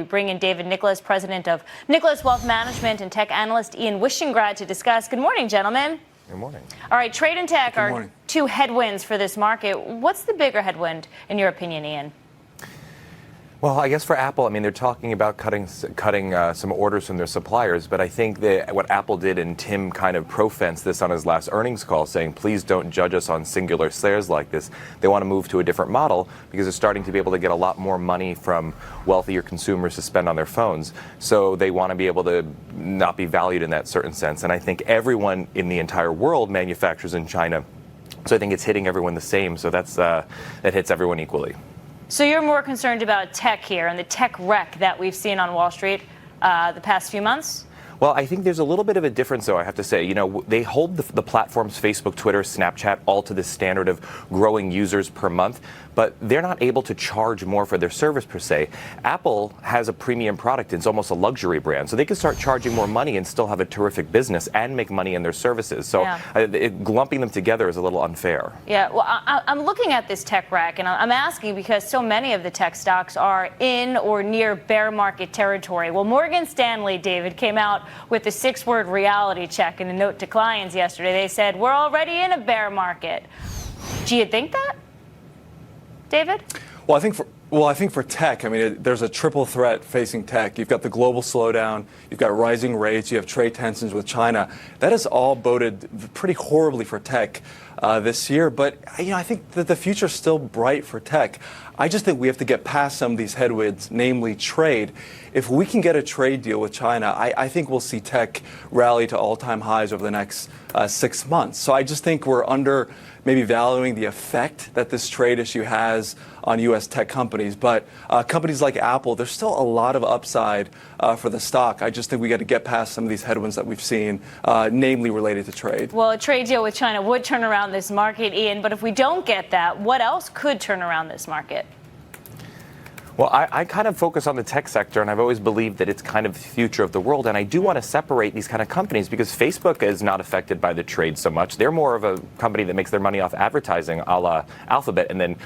We bring in David Nicholas, president of Nicholas Wealth Management, and tech analyst Ian Wishengrad to discuss. Good morning, gentlemen. Good morning. All right, trade and tech are two headwinds for this market. What's the bigger headwind, in your opinion, Ian? Well, I guess for Apple, I mean, they're talking about cutting some orders from their suppliers, but I think that what Apple did, and Tim kind of professed this on his last earnings call, saying, please don't judge us on singular shares like this. They want to move to a different model because they're starting to be able to get a lot more money from wealthier consumers to spend on their phones. So they want to be able to not be valued in that certain sense. And I think everyone in the entire world manufactures in China. So I think it's hitting everyone the same. So that hits everyone equally. So you're more concerned about tech here and the tech wreck that we've seen on Wall Street the past few months? Well, I think there's a little bit of a difference, though, I have to say. You know, they hold the platforms, Facebook, Twitter, Snapchat, all to this standard of growing users per month, but they're not able to charge more for their service, per se. Apple has a premium product. It's almost a luxury brand. So they can start charging more money and still have a terrific business and make money in their services. So lumping them together is a little unfair. Yeah, well, I'm looking at this tech wreck, and I'm asking because so many of the tech stocks are in or near bear market territory. Well, Morgan Stanley, David, came out with a 6-word reality check in a note to clients yesterday. They said, we're already in a bear market. Do you think that, David? Well, I think for tech, I mean, there's a triple threat facing tech. You've got the global slowdown, you've got rising rates, you have trade tensions with China. That has all boded pretty horribly for tech this year. But I think that the future's still bright for tech. I just think we have to get past some of these headwinds, namely trade. If we can get a trade deal with China, I think we'll see tech rally to all-time highs over the next 6 months. So I just think we're maybe valuing the effect that this trade issue has on U.S. tech companies. But companies like Apple, there's still a lot of upside for the stock. I just think we got to get past some of these headwinds that we've seen, namely related to trade. Well, a trade deal with China would turn around this market, Ian. But if we don't get that, what else could turn around this market? Well, I kind of focus on the tech sector, and I've always believed that it's kind of the future of the world. And I do want to separate these kind of companies because Facebook is not affected by the trade so much. They're more of a company that makes their money off advertising, a la Alphabet, and then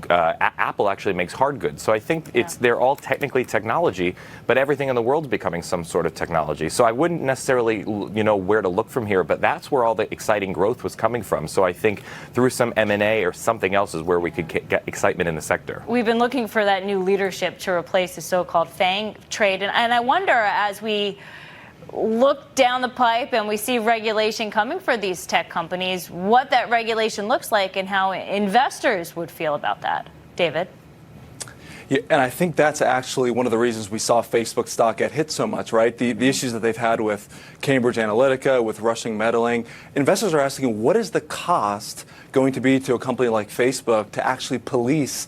Apple actually makes hard goods. So I think they're all technically technology, but everything in the world is becoming some sort of technology. So I wouldn't necessarily know where to look from here, but that's where all the exciting growth was coming from. So I think through some M&A or something else is where we could get excitement in the sector. We've been looking for that new leadership to replace the so-called FANG trade. And I wonder, as we look down the pipe and we see regulation coming for these tech companies, what that regulation looks like and how investors would feel about that. David? Yeah, and I think that's actually one of the reasons we saw Facebook stock get hit so much, right? The issues that they've had with Cambridge Analytica, with Russian meddling. Investors are asking, what is the cost going to be to a company like Facebook to actually police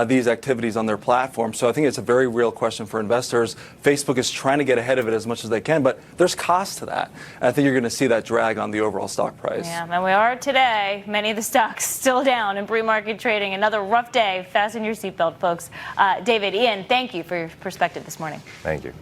these activities on their platform? So I think it's a very real question for investors. Facebook is trying to get ahead of it as much as they can, but there's cost to that. And I think you're going to see that drag on the overall stock price. Yeah, and we are today. Many of the stocks still down in pre-market trading. Another rough day. Fasten your seatbelt, folks. David, Ian, thank you for your perspective this morning. Thank you.